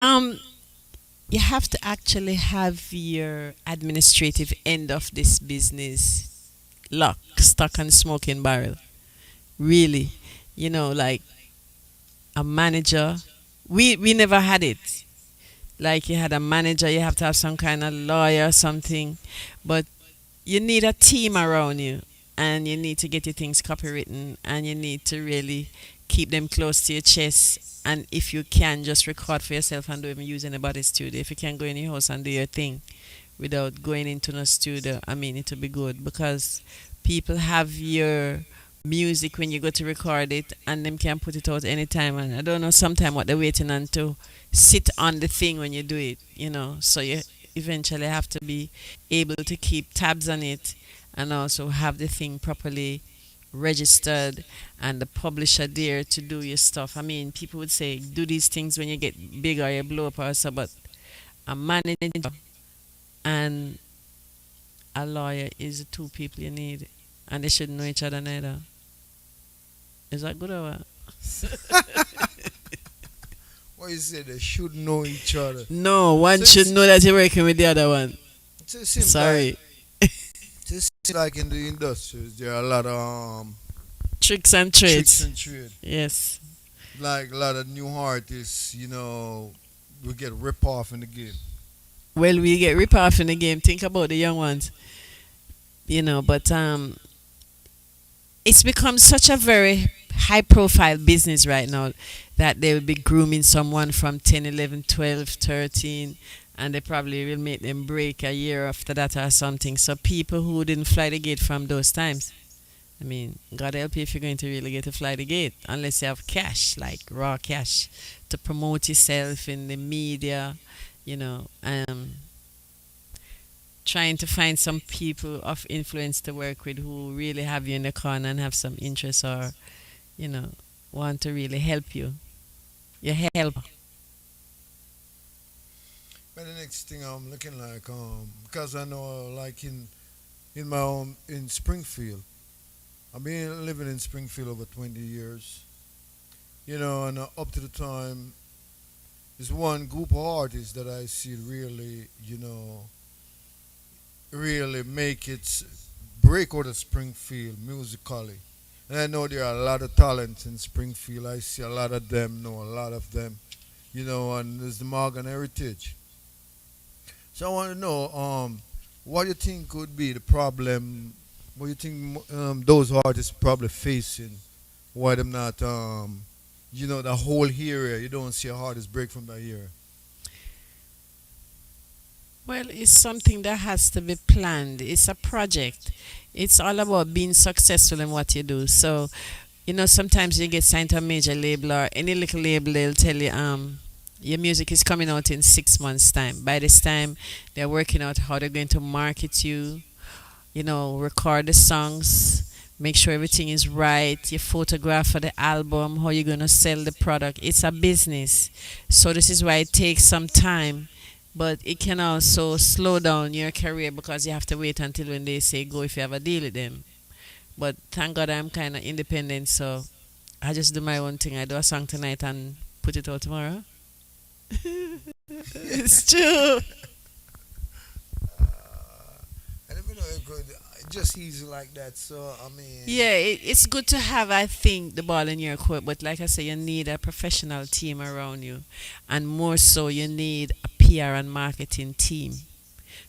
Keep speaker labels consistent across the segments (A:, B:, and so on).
A: Um, you have to actually have your administrative end of this business lock, stock, and smoking barrel. Really, like a manager. We never had it. Like you had a manager, you have to have some kind of lawyer or something, but you need a team around you, and you need to get your things copywritten, and you need to really keep them close to your chest. And if you can, just record for yourself and don't even use anybody's studio. If you can go in your house and do your thing without going into no studio, I mean, it will be good because people have your music when you go to record it, and them can put it out anytime. And I don't know sometimes what they're waiting on to sit on the thing when you do it. So you eventually have to be able to keep tabs on it and also have the thing properly registered and the publisher there to do your stuff. I mean, people would say do these things when you get big or you blow up or so, but a manager and a lawyer is the two people you need, and they should know each other neither. Is that good or what?
B: What you say? They should know each other.
A: No,
B: So
A: one should know that you're working with the other one.
B: it seems like
A: Sorry.
B: in the industries there are a lot of
A: Tricks and
B: tricks
A: trades.
B: and trade.
A: Yes.
B: Like a lot of new artists, we get rip off in the game.
A: Well, we get rip off in the game. Think about the young ones, but it's become such a very high profile business right now that they will be grooming someone from 10, 11, 12, 13, and they probably will make them break a year after that or something. So people who didn't fly the gate from those times, I mean, God help you if you're going to really get to fly the gate, unless you have cash, like raw cash, to promote yourself in the media, you know. Trying to find some people of influence to work with who really have you in the corner and have some interest or, you know, want to really help you. Your help.
B: But the next thing I'm looking like, because I know like in my own in Springfield, I've been living in Springfield over 20 years, and up to the time, there's one group of artists that I see really, really make it break out of Springfield musically. And I know there are a lot of talents in Springfield. I see a lot of them, know a lot of them, and there's the Morgan Heritage. So I want to know, what do you think could be the problem? What do you think those artists probably facing? Why them not, the whole area? You don't see a artist break from that area.
A: Well, it's something that has to be planned. It's a project. It's all about being successful in what you do. So, sometimes you get signed to a major label or any little label, they'll tell you, your music is coming out in 6 months' time. By this time, they're working out how they're going to market you, record the songs, make sure everything is right, your photograph for the album, how you're going to sell the product. It's a business. So this is why it takes some time, but it can also slow down your career because you have to wait until when they say go if you have a deal with them. But thank God I'm kind of independent, so I just do my own thing. I do a song tonight and put it out tomorrow. It's true.
B: I never know it could just easy like that. So I mean,
A: Yeah, it's good to have, I think, the ball in your court, but like I say, you need a professional team around you, and more so, you need a PR and marketing team.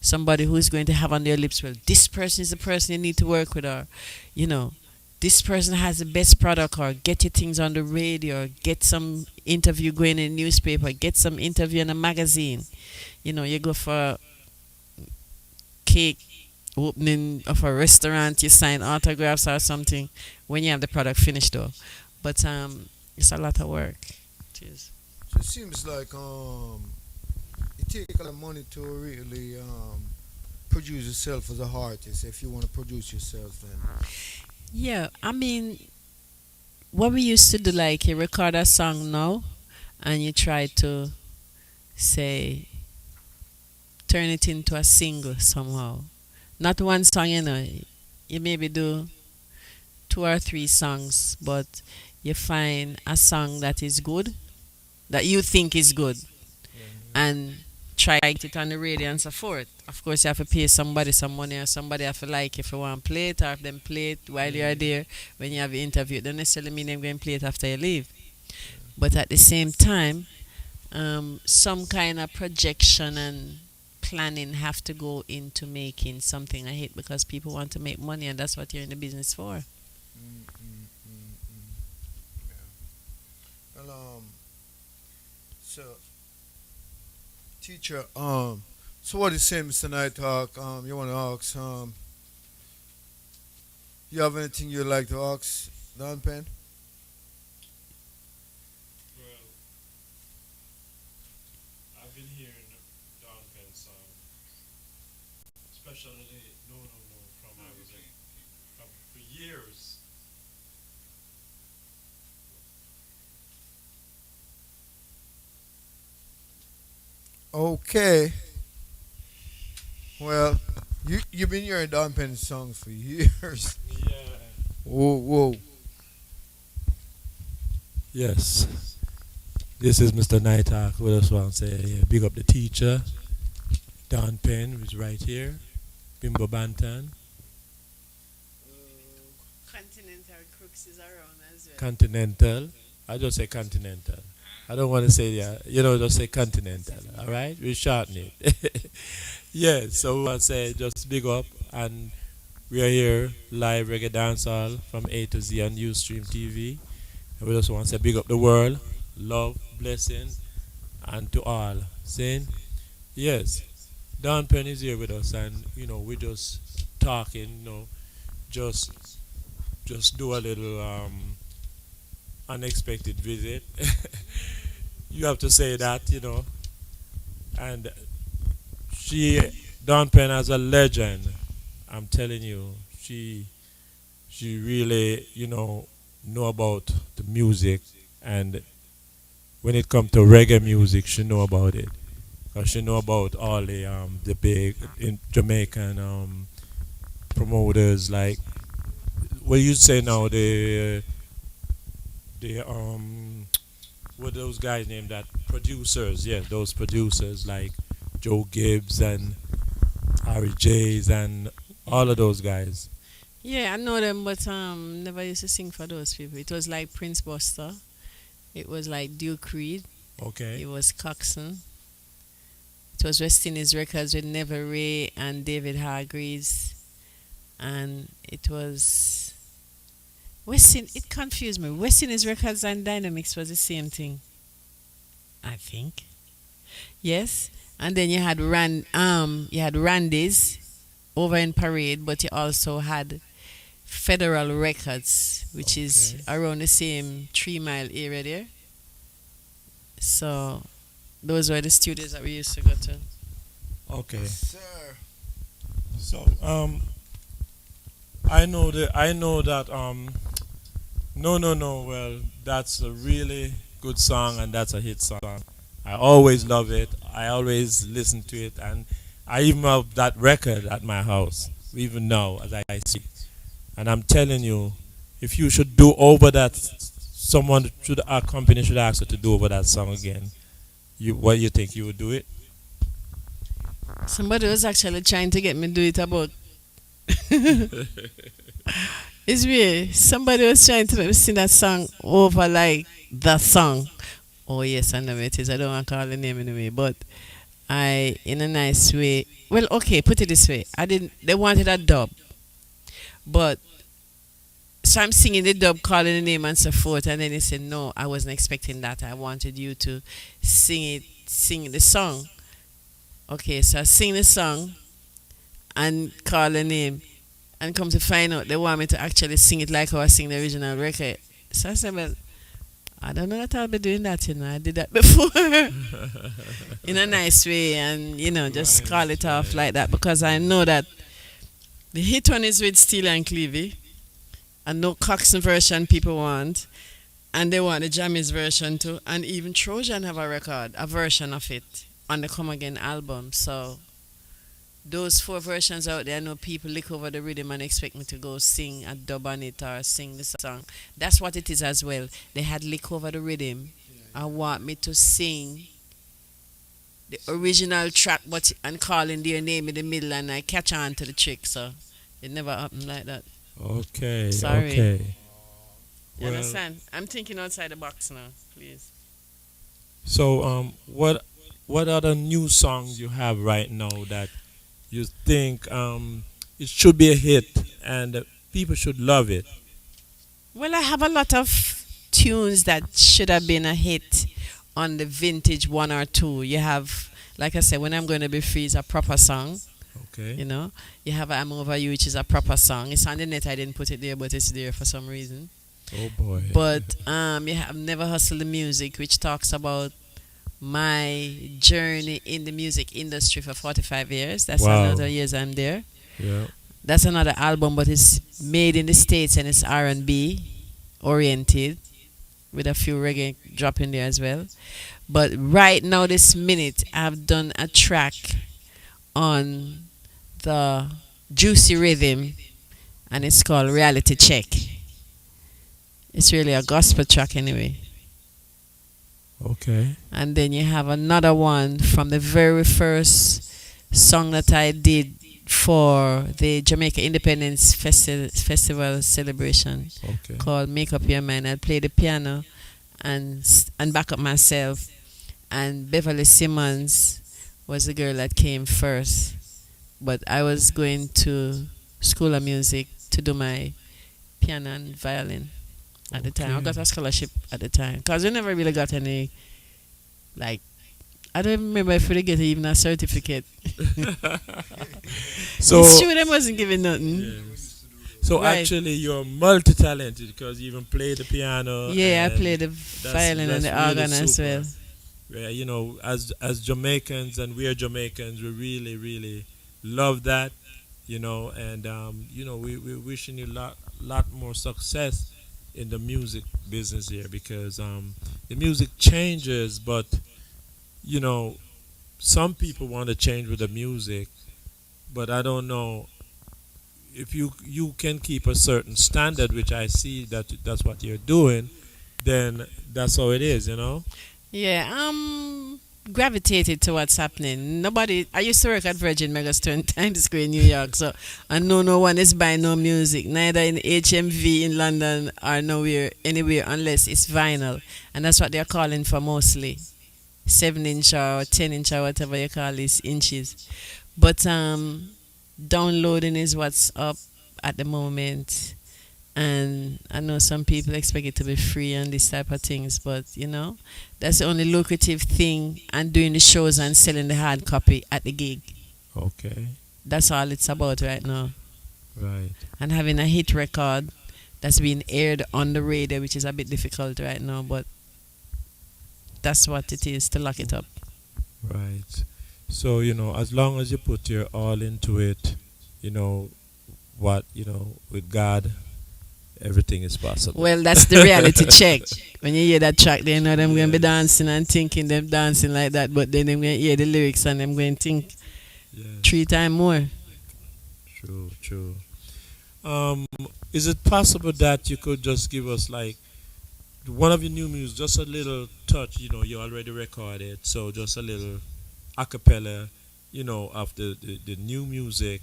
A: Somebody who's going to have on their lips, well, this person is the person you need to work with, or, you know, this person has the best product, or get your things on the radio, or get some interview going in a newspaper, get some interview in a magazine. You go for cake opening of a restaurant, you sign autographs or something when you have the product finished though. But it's a lot of work. It is.
B: so it seems like it takes a lot of money to really produce yourself as an artist. If you want to produce yourself, then
A: Yeah, I mean, what we used to do, like you record a song now and you try to say turn it into a single somehow. Not one song, you maybe do two or three songs, but you find a song that is good, that you think is good,
B: yeah.
A: and try it on the radio and so forth. Of course, you have to pay somebody some money, or somebody have to like if you want to play it, or if them play it while you're
B: Mm-hmm.
A: there when you have your interview. It don't necessarily mean they're going to play it after you leave. But at the same time, some kind of projection and planning have to go into making something a hit because people want to make money, and that's what you're in the business for.
B: Mm-hmm. Yeah. And so teacher, so what is saying, Mr. Nighthawk? You want to ask? You have anything you'd like to ask, Don Pen?
C: Well, I've been hearing Don Penn song, especially No No No from I was like from for years.
B: Okay. Well, you've been hearing Don Pen songs for years.
C: Yeah.
B: Whoa, whoa.
C: Yes. This is Mr. Nighthawk. We just want to say big up the teacher, Don Penn, who's right here, Bimbo Banton,
A: Continental Crooks is around as well.
C: Continental. I just say Continental. I don't want to say that. Just say Continental. All right, we shorten it. Yeah. So we want to say just big up, and we are here live reggae dancehall from A to Z on Ustream TV. And we just want to say big up the world, love, blessing, and to all. Saying yes, Don Penn is here with us, and we're just talking. Just just do a little unexpected visit. You have to say that. And she, Don Penn, as a legend, I'm telling you, she really know about the music, and when it comes to reggae music, she know about it. 'Cause she know about all the big in Jamaican promoters, like what you say now, the what those guys named, that producers, yeah, those producers like Joe Gibbs and Harry J's and all of those guys.
A: Yeah, I know them, but never used to sing for those people. It was like Prince Buster. It was like Duke Reed.
C: Okay.
A: It was Coxon. It was West Indies Records with Never Ray and David Hargreaves. And it was It confused me. West Indies Records and Dynamics was the same thing, I think. Yes. And then you had Randy's over in Parade, but you also had Federal Records, which is
C: Okay.
A: around the same 3 Mile area there. So those were the studios that we used to go to.
C: Okay.
B: Yes, sir.
C: So I know that no no no, well, that's a really good song, and that's a hit song. I always love it. I always listen to it, and I even have that record at my house even now as I speak. And I'm telling you, if you should do over that, our company should ask you to do over that song again. What you think, you would do it?
A: Somebody was actually trying to get me to do it about. It's weird. Somebody was trying to make me sing that song over like the song. Oh yes, I know it is. I don't want to call the name anyway, but I, in a nice way. Well, okay, put it this way. I didn't. They wanted a dub, but so I'm singing the dub, calling the name and so forth, and then he said, "No, I wasn't expecting that. I wanted you to sing the song." Okay, so I sing the song and call the name, and come to find out they want me to actually sing it like how I sing the original record. So I said, "Well, I don't know that I'll be doing that. I did that before in a nice way, and just
C: Right,
A: call it off
C: right.
A: like that because I know that the hit one is with Steele and Clevie, and no Coxon version people want, and they want the Jammies version too, and even Trojan have a version of it on the Come Again album. So those four versions out there, I know people lick over the rhythm and expect me to go sing a dub on it or sing the song. That's what it is as well. They had lick over the rhythm. I want me to sing the original track, but and calling their name in the middle, and I catch on to the trick. So it never happened like that.
C: Okay,
A: Sorry.
C: okay.
A: You
C: Well,
A: understand? I'm thinking outside the box now, please.
C: so what other new songs you have right now that you think it should be a hit and people should love it?
A: Well, I have a lot of tunes that should have been a hit on the vintage one or two. You have, like I said, When I'm Going to Be Free is a proper song.
C: Okay.
A: You know, you have I'm Over You, which is a proper song. It's on the net. I didn't put it there, but it's there for some reason.
C: Oh boy.
A: But you have Never Hustle the Music, which talks about my journey in the music industry for 45 years. That's
C: Wow.
A: another years I'm there.
C: Yeah.
A: That's another album, but it's made in the States and it's R&B oriented with a few reggae drop in there as well. But right now, this minute, I've done a track on the Juicy Rhythm and it's called Reality Check. It's really a gospel track anyway.
C: Okay.
A: And then you have another one from the very first song that I did for the Jamaica Independence Festival celebration
C: Okay.
A: called Make Up Your Mind. I play the piano and back up myself. And Beverly Simmons was the girl that came first. But I was going to School of Music to do my piano and violin at the time. I
C: Okay.
A: got a scholarship at the time because we never really got any, like, I don't remember if we get even a certificate.
C: So
A: It's true, them wasn't giving nothing.
C: yes. So
A: Right.
C: actually you're multi-talented because you even play the piano.
A: Yeah, I
C: and
A: play the violin and
C: that's
A: the
C: really
A: organ as
C: super.
A: well.
C: Yeah, you know, as Jamaicans and we are Jamaicans, we really really love that, you know, and you know, we wishing you lot more success in the music business here because the music changes, but you know, some people want to change with the music, but I don't know if you can keep a certain standard, which I see that's what you're doing, then that's how it is, you know.
A: Yeah, gravitated to what's happening. Nobody. I used to work at Virgin Megastore in Times Square, New York. So I know no one is buying no music, neither in HMV in London or nowhere anywhere unless it's vinyl, and that's what they're calling for mostly, 7 inch or 10 inch or whatever you call these inches. But downloading is what's up at the moment. And I know some people expect it to be free and this type of things, but you know, that's the only lucrative thing, and doing the shows and selling the hard copy at the gig.
C: Okay,
A: That's all it's about right now.
C: right.
A: And having a hit record that's being aired on the radio, which is a bit difficult right now, but that's what it is to lock it up.
C: Right. So, you know, as long as you put your all into it, you know, you know, with God, everything is possible.
A: Well, that's the reality check. When you hear that track, they know them going to be dancing and thinking them dancing like that, but then they're going to hear the lyrics and them going to think
C: Yes,
A: 3 times more.
C: true, true. Um, is it possible that you could just give us like one of your new music, just a little touch, you know, you already recorded, so just a little a cappella, you know, of the new music,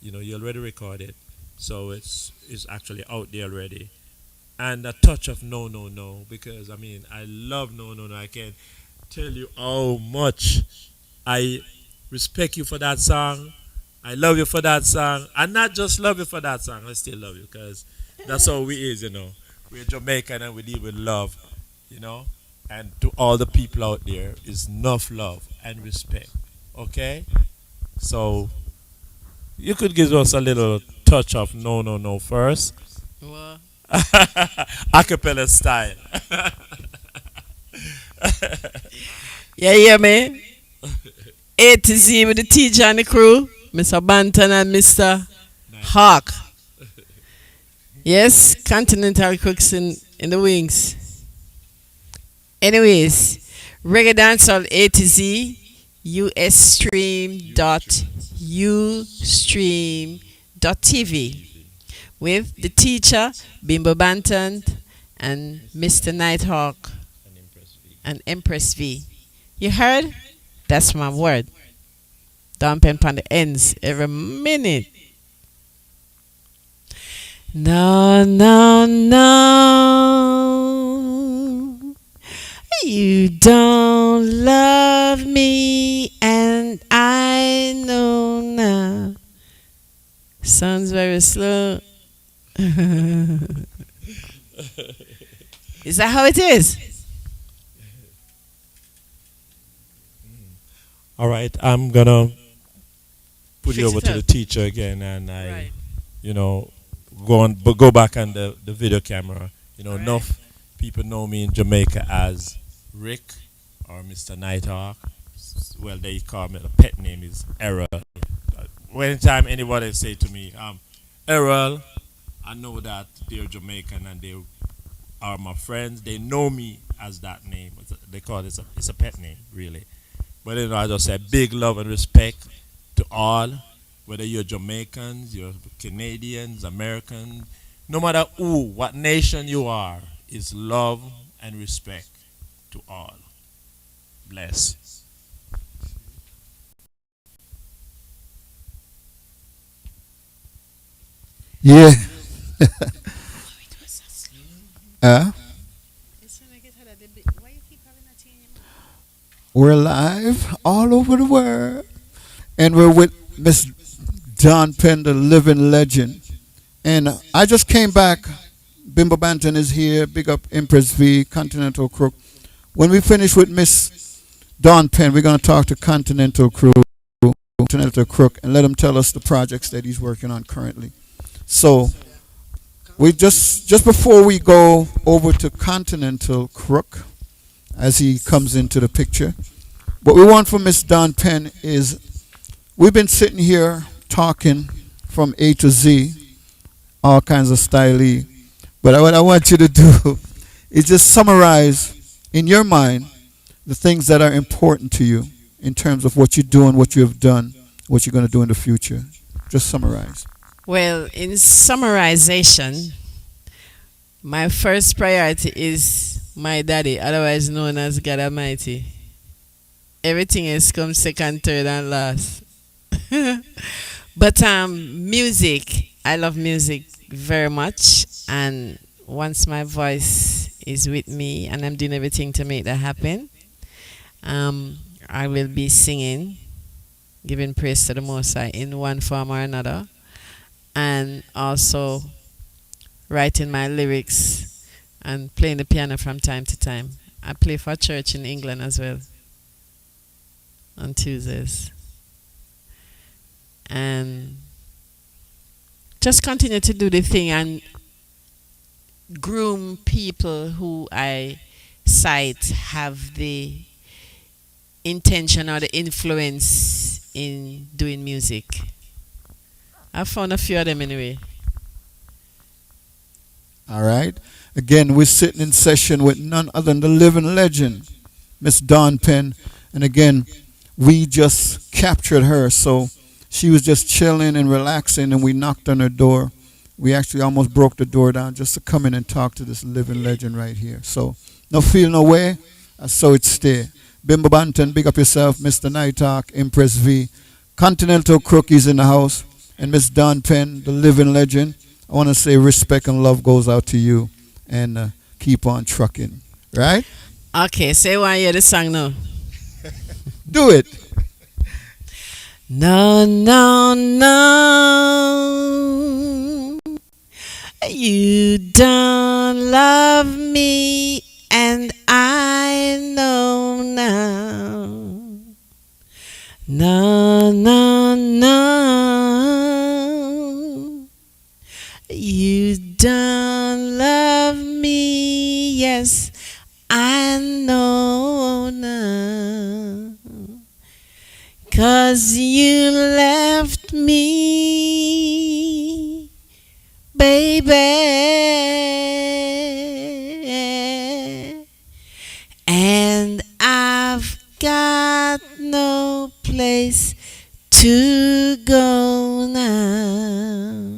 C: you know, you already recorded, so it's actually out there already. And a touch of No No No, because I mean I love No No No. I can tell you how much I respect you for that song. I love you for that song. I not just love you for that song, I still love you because that's how we is, you know. We're Jamaican and we live with love, you know. And to all the people out there is enough love and respect. Okay? So you could give us a little touch of No No No first.
A: Well,
C: Acapella style.
A: yeah, yeah, man. A to Z with the teacher and the crew, Mr. Banton and Mr. Hawk. Yes, Continental Crooks in the wings. Anyways, Reggae Dancehall A to Z, usstream.ustream.tv with the teacher, Bimbo Banton, and Mr. Nighthawk
C: And Impress V.
A: and Empress V. You heard? That's my word. Dumping on the ends every minute. No, no, no. You don't love me, and I know now. Sounds very slow. Is that how it is?
C: All right, I'm gonna put you
A: Fix
C: over
A: it
C: to
A: up.
C: the teacher again, and I,
A: Right.
C: you know, go back on the video camera. You know,
A: All right.
C: enough people know me in Jamaica as Rick or Mr. Nighthawk. Well, they call me, the pet name is Errol. Anytime anybody say to me, Errol, I know that they're Jamaican and they are my friends. They know me as that name. They call it, it's a pet name, really. But you know, I just say big love and respect to all, whether you're Jamaicans, you're Canadians, Americans, no matter who, what nation you are, is love and respect to all. Bless.
B: Yeah. uh, we're live all over the world. And we're with Miss Don Penn, the living legend. And I just came back. Bimbo Banton is here. Big up Empress V, Continental Crook. When we finish with Miss Don Penn, we're going to talk to Continental Crook, and let him tell us the projects that he's working on currently. So we just before we go over to Continental Crook, as he comes into the picture, what we want from Miss Don Penn is, we've been sitting here talking from A to Z, all kinds of style. But what I want you to do is just summarize in your mind the things that are important to you in terms of what you're doing, what you have done, what you're going to do in the future. Just summarize.
A: Well, in summarization, my first priority is my daddy, otherwise known as God Almighty. Everything else comes second, third, and last. But music, I love music very much, and once my voice is with me, and I'm doing everything to make that happen, I will be singing, giving praise to the Most High in one form or another, and also writing my lyrics and playing the piano from time to time. I play for church in England as well on Tuesdays. And just continue to do the thing and groom people who I cite have the intention or the influence in doing music. I found a few of them anyway.
B: All right. Again, we're sitting in session with none other than the living legend, Miss Dawn Penn. And again, we just captured her. So she was just chilling and relaxing, and we knocked on her door. We actually almost broke the door down just to come in and talk to this living legend right here. So no feel no way, so it stay. Bimbo Banton, big up yourself, Mr. Nighthawk, Empress V, Continental Crookies in the house, and Miss Dawn Penn, the living legend. I want to say respect and love goes out to you, and keep on trucking. Right?
A: Okay, say one hear the song now.
B: Do it.
A: No, no, no. You don't love me, and I know now. No, no, no. You don't love me, yes, I know now. 'Cause you left me, baby, and I've got no place to go now.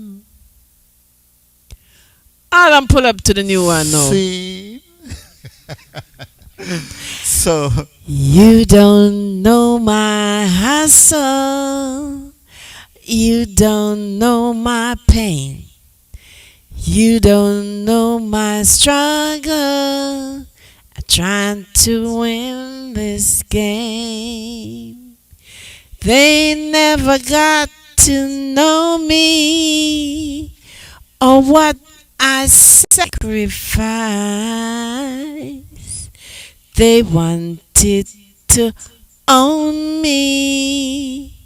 A: I'll pull up to the new one now.
B: See? So,
A: You don't know my hustle. You don't know my pain. You don't know my struggle. I'm trying to win this game. They never got to know me or what I sacrifice. They wanted to own me.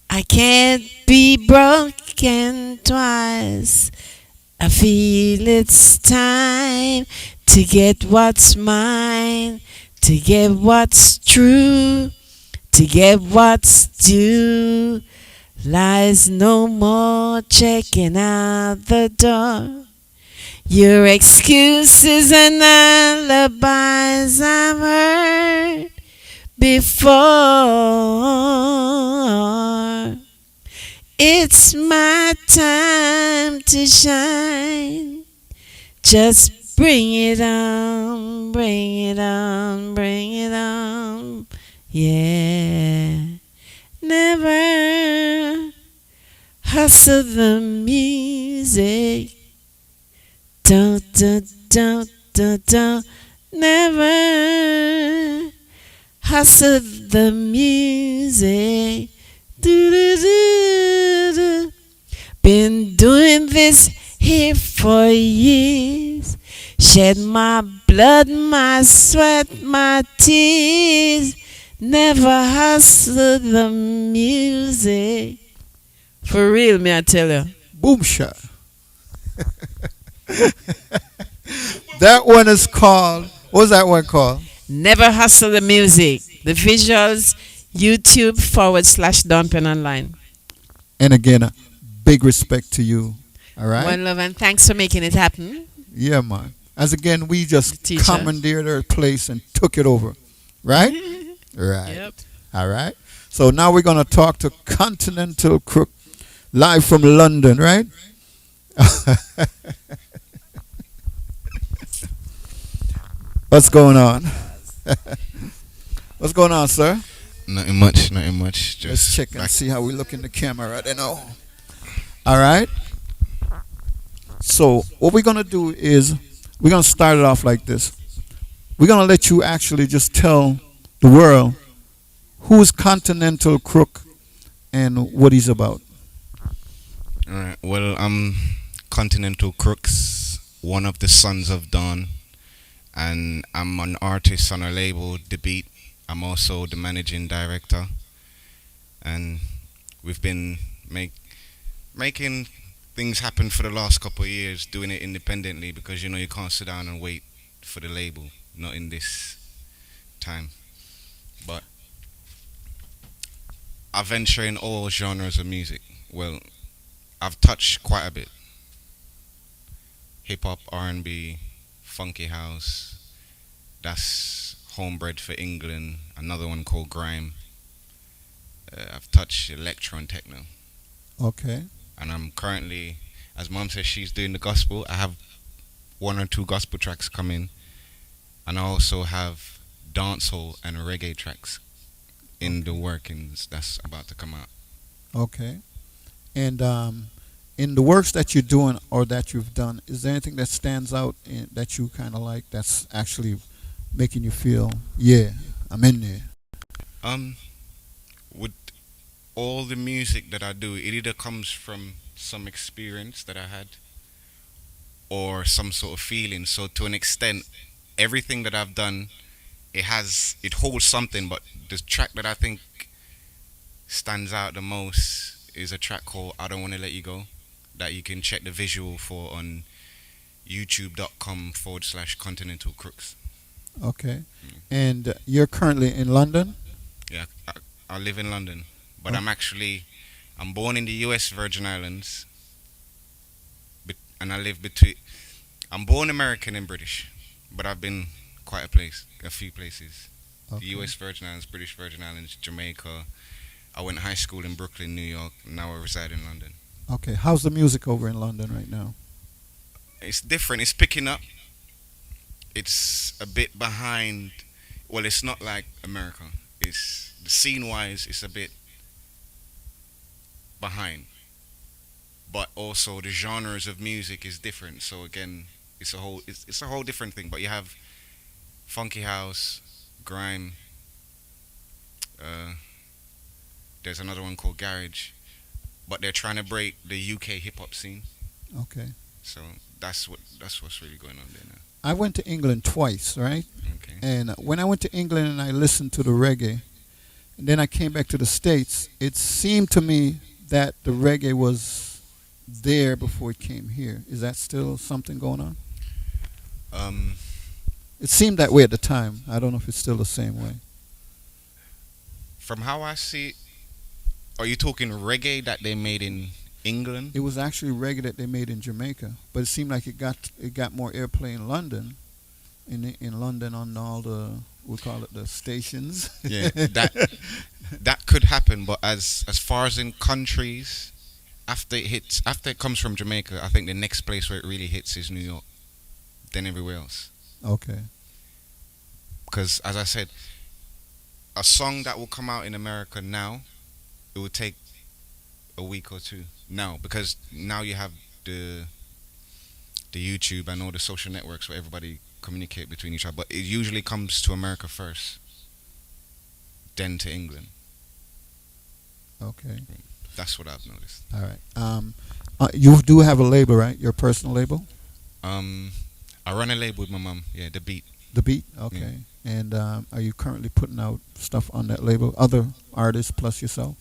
A: I can't be broken twice. I feel it's time to get what's mine, to get what's true, to get what's due. Lies no more checking out the door. Your excuses and alibis I've heard before. It's my time to shine. Just bring it on, bring it on, bring it on. Yeah. Never hustle the music. Don't. Never hustle the music. Do. Been doing this here for years. Shed my blood, my sweat, my tears. Never hustle the music. For real, me I tell you.
B: boom shot. That one is called. What's that one called?
A: Never hustle the music. The visuals, YouTube/Dumping Online.
B: And again, big respect to you. All right.
A: One love and thanks for making it happen.
B: Yeah, man. As again, we just
A: Teacher.
B: commandeered their place and took it over. Right? Right.
A: Yep.
B: All right. So now we're going to talk to Continental Crook live from London, right? What's going on? What's going on, sir?
D: Nothing much, nothing much.
B: Let's
D: Just
B: check and
D: back.
B: see how we look in the camera right now. All right. So what we're going to do is we're going to start it off like this. We're going to let you actually just tell the world who's Continental Crook and what he's about.
D: Alright, well, I'm Continental Crooks, one of the sons of Dawn, and I'm an artist on a label, The Beat. I'm also the managing director, and we've been making things happen for the last couple of years, doing it independently because you can't sit down and wait for the label, not in this time. But I venture in all genres of music. Well, I've touched quite a bit. Hip hop, R&B, funky house. That's homebred for England. Another one called grime. I've touched electro and techno,
B: Okay.
D: and I'm currently, as Mom says, she's doing the gospel. I have one or two gospel tracks coming, and I also have dancehall and reggae tracks in the workings that's about to come out.
B: Okay. And in the works that you're doing or that you've done, is there anything that stands out that you kind of like that's actually making you feel, yeah, I'm in there?
D: With all the music that I do, it either comes from some experience that I had or some sort of feeling. So to an extent, everything that I've done, it holds something. But the track that I think stands out the most is a track called "I Don't Want to Let You Go," that you can check the visual for on youtube.com/Continental Crooks.
B: Okay. And you're currently in London?
D: Yeah, I live in London, but
B: Oh.
D: I'm born in the U.S. Virgin Islands, and I live between. I'm born American and British, but I've been a few places. The
B: Okay.
D: U.S. Virgin Islands, British Virgin Islands, Jamaica. I went to high school in Brooklyn, New York. Now I reside in London.
B: Okay. How's the music over in London right now?
D: It's different. It's picking up. It's a bit behind. well, it's not like America. It's the scene wise, it's a bit behind, but also the genres of music is different. So again, it's a whole different thing. But you have funky house, grime. Uh, there's another one called garage, but they're trying to break the UK hip hop scene.
B: Okay.
D: So that's what's really going on there now.
B: I went to England twice, right?
D: Okay.
B: And when I went to England and I listened to the reggae, and then I came back to the States, it seemed to me that the reggae was there before it came here. Is that still something going on?
D: Um,
B: It seemed that way at the time. I don't know if it's still the same way.
D: from how I see it, are you talking reggae that they made in England?
B: It was actually reggae that they made in Jamaica, but it seemed like it got more airplay in London, in London on all the, we call it the stations.
D: Yeah, that could happen, but as far as in countries, after it comes from Jamaica, I think the next place where it really hits is New York, then everywhere else.
B: Okay.
D: Because as I said, a song that will come out in America now, it would take a week or two now, because now you have the YouTube and all the social networks where everybody communicate between each other. But it usually comes to America first, then to England.
B: Okay.
D: That's what I've noticed.
B: All right. You do have a label, right? Your personal label,
D: Um, I run a label with my mum. Yeah, the beat.
B: The Beat. Okay. And are you currently putting out stuff on that label? Other artists plus yourself?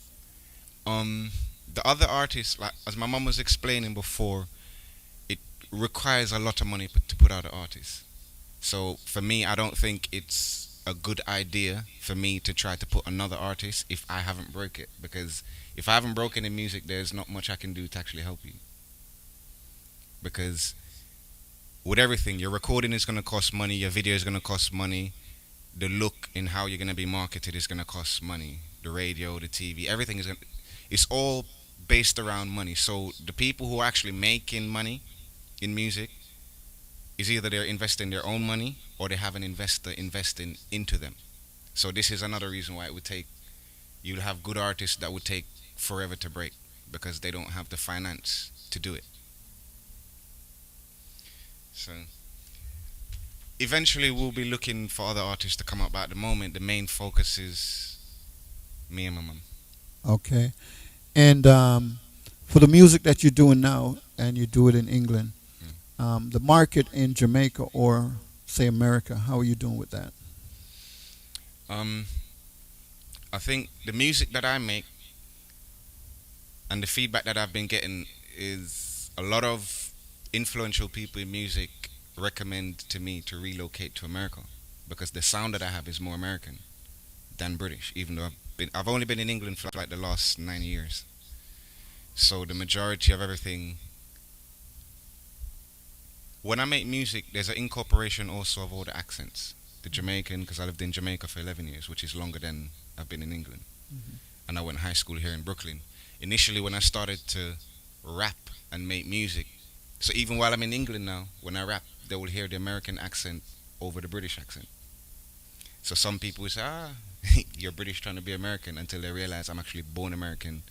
D: Um, the other artists, like as my mum was explaining before, it requires a lot of money to put out an artist. So for me, I don't think it's a good idea for me to try to put another artist if I haven't broke it, because if I haven't broken in music, there's not much I can do to actually help you. Because with everything, your recording is going to cost money, your video is going to cost money, the look in how you're going to be marketed is going to cost money, the radio, the TV, everything is going to, it's all based around money. So the people who are actually making money in music is either they're investing their own money or they have an investor investing into them. So this is another reason why it would take, you'll have good artists that would take forever to break because they don't have the finance to do it. So eventually we'll be looking for other artists to come up, but at the moment the main focus is me and my mum.
B: Okay. And for the music that you're doing now, and you do it in England, the market in Jamaica or say America, how are you doing with that?
D: I think the music that I make and the feedback that I've been getting is a lot of influential people in music recommend to me to relocate to America because the sound that I have is more American than British, even though I've only been in England for like the last 9 years. So the majority of everything, when I make music, there's an incorporation also of all the accents. The Jamaican, because I lived in Jamaica for 11 years, which is longer than I've been in England. And I went high school here in Brooklyn. Initially, when I started to rap and make music, so even while I'm in England now, when I rap, they will hear the American accent over the British accent. So some people will say, you're British trying to be American, until they realize I'm actually born American.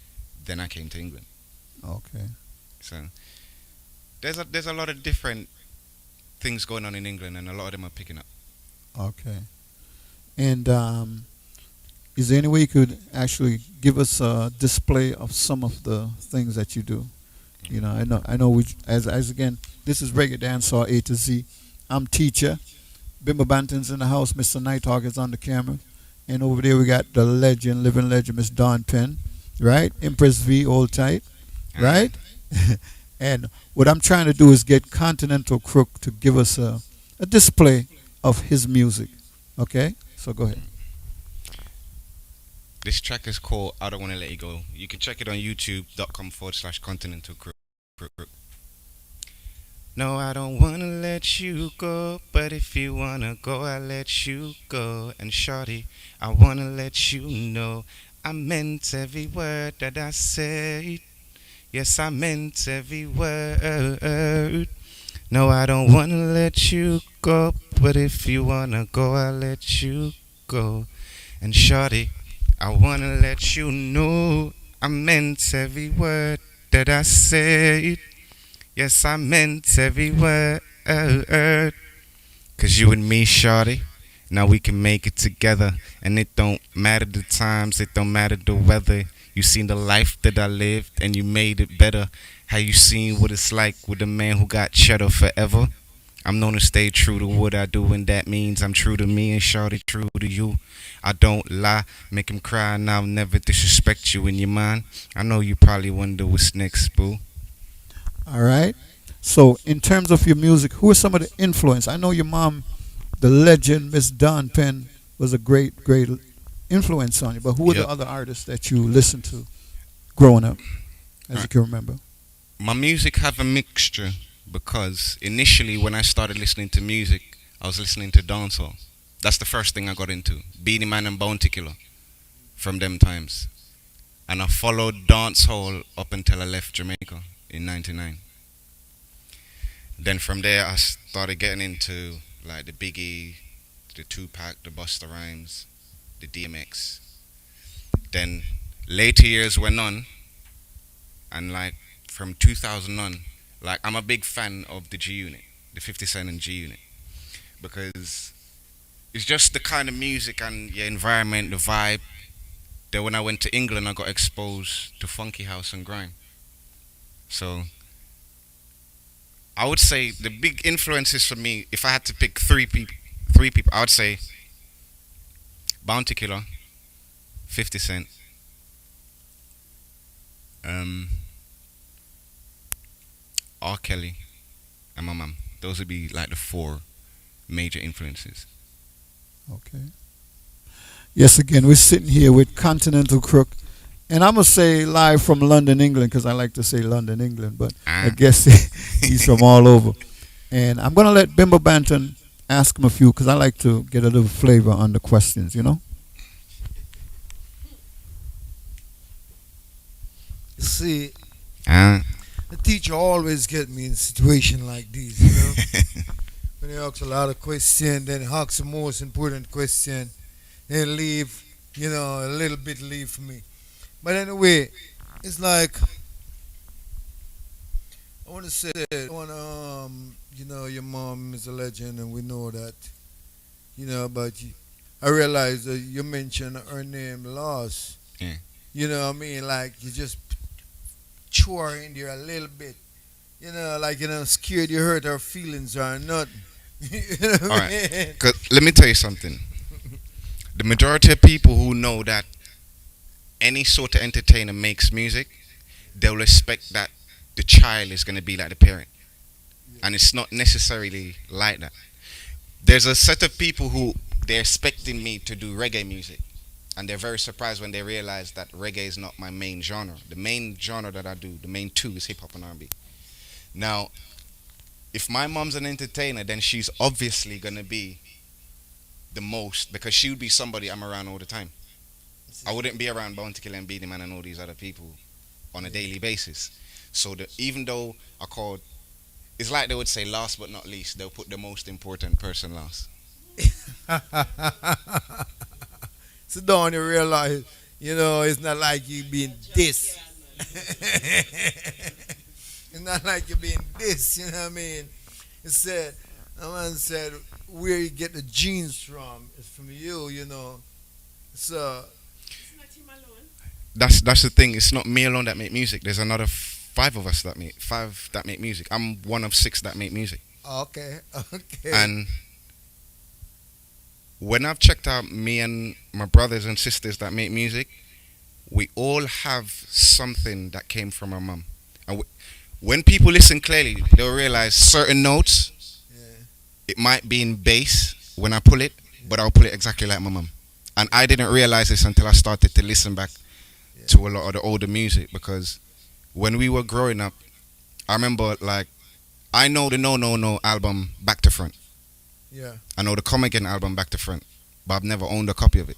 D: Then I came to England.
B: Okay.
D: So there's a lot of different things going on in England, and a lot of them are picking up.
B: Okay. And is there any way you could actually give us a display of some of the things that you do? You know, I know. We, as again, this is Reggae Dancehall A to Z. I'm Teacher. Bimbo Banton's in the house. Mr. NIGHTHAWK is on the camera, and over there we got the legend, living legend, Miss Dawn Penn, right? Empress V, hold tight, right? And what I'm trying to do is get Continental Crook to give us a display of his music. Okay, so go ahead.
D: This track is called I Don't Want to Let You Go. You can check it on youtube.com/Continental Crook. No, I don't want to let you go, but if you want to go, I'll let you go. And shorty, I want to let you know I meant every word that I said. Yes, I meant every word. No, I don't want to let you go, but if you want to go, I'll let you go. And shorty, I wanna let you know I meant every word that I said. Yes, I meant every word. Cause you and me, shorty, now we can make it together. And it don't matter the times, it don't matter the weather. You seen the life that I lived and you made it better. How you seen what it's like with a man who got cheddar forever. I'm known to stay true to what I do, and that means I'm true to me and shorty true to you. I don't lie, make him cry, and I'll never disrespect you in your mind. I know you probably wonder what's next, boo.
B: All right. So, in terms of your music, who are some of the influence? I know your mom, the legend Miss Dawn Penn, was a great influence on you. But who are the
D: Yep.
B: other artists that you listened to growing up, as you
D: Alright.
B: can remember?
D: My music have a mixture because initially when I started listening to music, I was listening to dancehall. That's the first thing I got into. Beanie Man and Bounty Killer from them times. And I followed dancehall up until I left Jamaica in 99. Then from there I started getting into like the Biggie, the Tupac, the Busta Rhymes, the DMX. Then later years went on, and like from 2000 on, like I'm a big fan of the G Unit, the 50 Cent and G Unit, because it's just the kind of music and your environment, the vibe. Then when I went to England, I got exposed to funky house and grime. So I would say the big influences for me, if I had to pick three people, I would say Bounty Killer, 50 Cent, um, R. Kelly, and my mum. Those would be like the four major influences.
B: Okay. Yes, again, we're sitting here with Continental Crook. And I'm going to say live from London, England, because I like to say London, England, but I
D: Ah.
B: guess he's from all over. And I'm going to let Bimbo Banton ask him a few, because I like to get a little flavor on the questions, you know?
E: You see,
D: Ah.
E: the teacher always get me in situation like this, you know. When he asks a lot of questions, then he asks the most important question, then leave, you know, a little bit leave for me. But anyway, it's like I want to say, I want to, you know, your mom is a legend, and we know that, you know. But I realize that you mentioned her name, Loss.
D: Yeah.
E: You know what I mean? Like you just chew her in there a little bit. You know, like, you know, scared you hurt her feelings or nothing. You know what
D: All
E: I
D: right.
E: mean?
D: 'Cause let me tell you something. The majority of people who know that any sort of entertainer makes music, they'll expect that the child is going to be like the parent. And it's not necessarily like that. There's a set of people who they're expecting me to do reggae music. And they're very surprised when they realize that reggae is not my main genre. The main genre that I do, the main two, is hip hop and R&B. Now, if my mom's an entertainer, then she's obviously going to be the most, because she would be somebody I'm around all the time. I wouldn't be around Bounty Killer and Beanie Man and all these other people on a daily basis. So even though I called, it's like they would say last but not least, they'll put the most important person last.
E: Sit down and realize, you know, it's not like you being this. It's not like you being this, you know what I mean? It said, a man said, where you get the genes from is from you, you know. So,
D: That's the thing. It's not me alone that make music. There's another five of us that make music. I'm one of six that make music.
E: okay, okay.
D: And when I've checked out me and my brothers and sisters that make music, we all have something that came from our mum. And when people listen clearly, they'll realize certain notes,
E: Yeah.
D: it might be in bass when I pull it, but I'll pull it exactly like my mum. And I didn't realize this until I started to listen back
E: Yeah.
D: to a lot of the older music, because when we were growing up, I remember, like, I know the No No No album back to front.
E: Yeah.
D: I know the Come Again album back to front, but I've never owned a copy of it.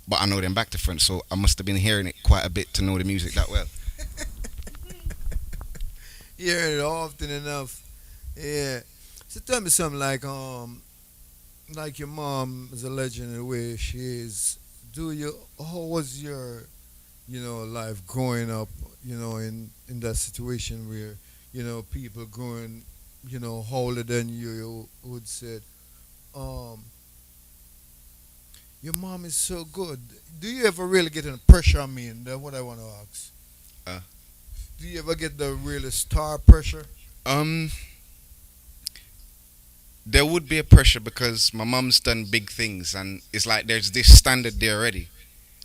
D: But I know them back to front, so I must have been hearing it quite a bit to know the music that well.
E: You hear it often enough. Yeah. So tell me something like, like your mom is a legend in the way she is. Do you? How was your, life growing up? In that situation where, people growing, older than you would say, um, your mom is so good. Do you ever really get in pressure? I mean, that's what I want to ask.
D: Uh,
E: Do you ever get the really star pressure?
D: um, there would be a pressure because my mum's done big things, and it's like there's this standard there already.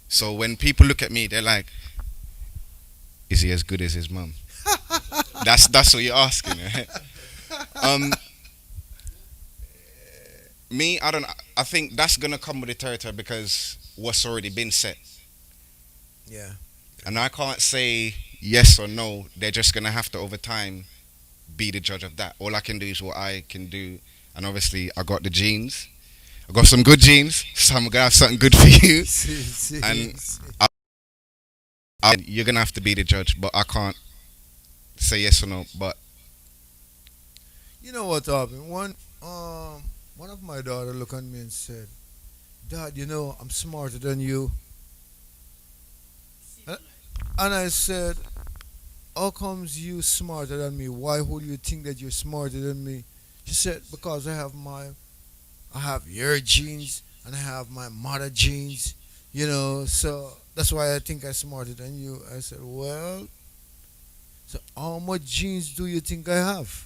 D: So when people look at me, they're like, "Is he as good as his mum?" That's what you're asking, right? Um, Me, I don't. I think that's gonna come with the territory because what's already been set,
E: Yeah.
D: and I can't say yes or no. They're just gonna have to over time be the judge of that. All I can do is what I can do, and obviously I got the genes. I got some good genes, so I'm gonna have something good for you,
E: See, see,
D: and
E: see.
D: you're gonna have to be the judge. But I can't say yes or no. But
E: You know what happened? One of my daughter looked at me and said, "Dad, I'm smarter than you." Uh, And I said, "How comes you smarter than me? Why would you think that you're smarter than me?" She said, "Because I have your genes and I have my mother genes, so that's why I think I'm smarter than you." I said, "Well, so how much genes do you think I have?"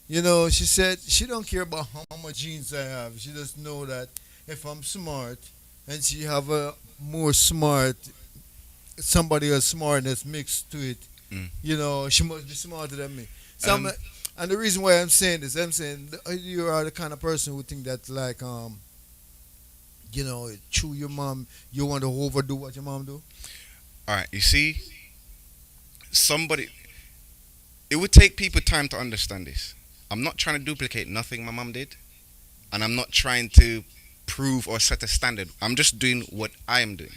E: She said she don't care about how much genes I have. She just know that if I'm smart and she have a more smart, somebody else smartness mixed to it,
D: mm,
E: she must be smarter than me. So
D: um,
E: and the reason why I'm saying this, I'm saying you are the kind of person who think that like chew your mom, you want to overdo what your mom do.
D: all right, you see, somebody. It would take people time to understand this. I'm not trying to duplicate nothing my mum did, and I'm not trying to prove or set a standard. I'm just doing what I am doing.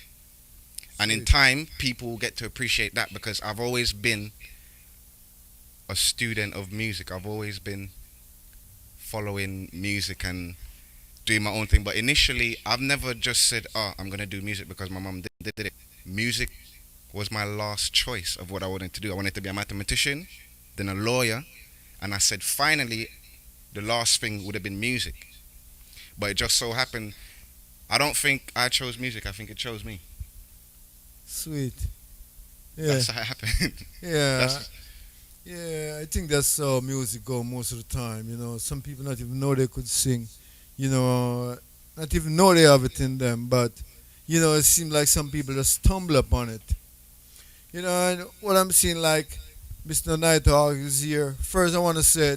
D: And in
E: Sweet.
D: time, people will get to appreciate that because I've always been a student of music. I've always been following music and doing my own thing. But initially, I've never just said, "Oh, I'm gonna do music because my mum did it." Music was my last choice of what I wanted to do. I wanted to be a mathematician, then a lawyer, and I said finally, the last thing would have been music. But it just so happened, I don't think I chose music. I think it chose me.
E: Sweet. Yeah.
D: That's how it happened.
E: Yeah.
D: That's
E: Yeah, I think that's how music go most of the time. Some people not even know they could sing. You know, not even know they have it in them. But it seems like some people just stumble upon it. And what I'm seeing, like Mr. Nighthawk is here. First, I want to say,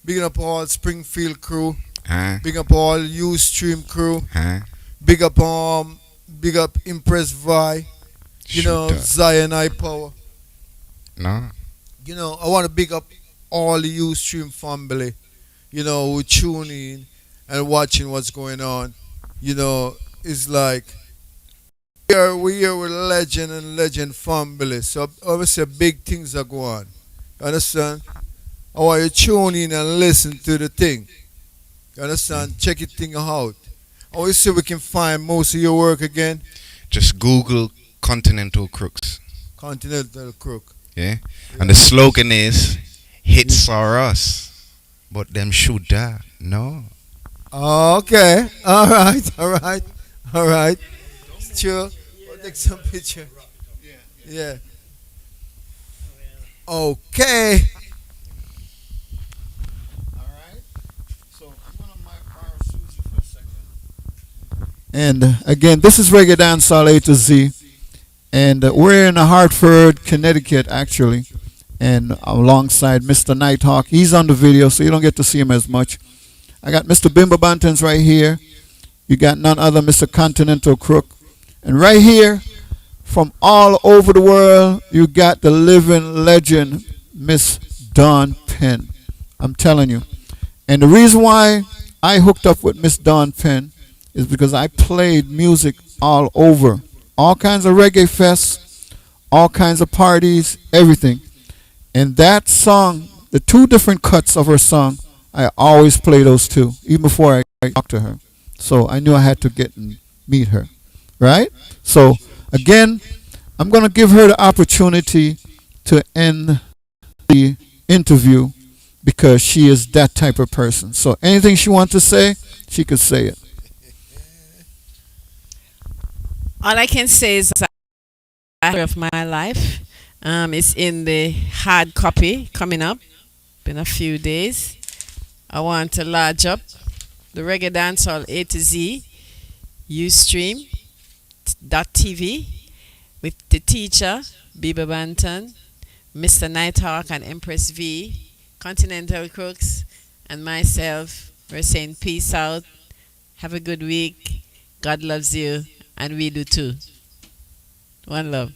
E: big up all Springfield crew,
D: huh?
E: big up all Ustream crew,
D: Huh?
E: big up big up Impress Vi,
D: Shoot that.
E: Zion I Power.
D: No.
E: I want to big up all the Ustream family, who tune in and watching what's going on. It's like we are with legend and legend family. So obviously big things are going on. You understand? I want you to tune in and listen to the thing. You understand? Check it thing out. I want you to see if we can find most of your work again.
D: Just Google Continental Crooks.
E: Continental Crook.
D: Yeah? And the slogan is hits are us, but them should die. No.
E: Okay. All right. All right. All right. Sure. We'll take some picture. Yeah. Okay. All right. So I'm gonna borrow Susie for a second. And again, this is Reggae Dancehall A to Z, and we're in Hartford, Connecticut, actually, and alongside Mr. Nighthawk. He's on the video, so you don't get to see him as much. I got Mr. Bimbo Bantons right here. You got none other Mr. Continental Crook, and right here, from all over the world, you got the living legend, Miss Dawn Penn. I'm telling you. And the reason why I hooked up with Miss Dawn Penn is because I played music all over. All kinds of reggae fests, all kinds of parties, everything. And that song, the two different cuts of her song,
F: I always play those two, even before I talk to her. So I knew I had to get and meet her, right? So again, I'm going to give her the opportunity to end the interview because she is that type of person. So anything she wants to say, she could say it.
A: All I can say is of my life. It's in the hard copy coming up in a few days. I want to lodge up the Reggae Dancehall A to Z Ustream.tv with the teacher, Biba Banton, Mr. Nighthawk and Empress V, Continental Crooks, and myself. We're saying peace out. Have a good week. God loves you, and we do too. One love.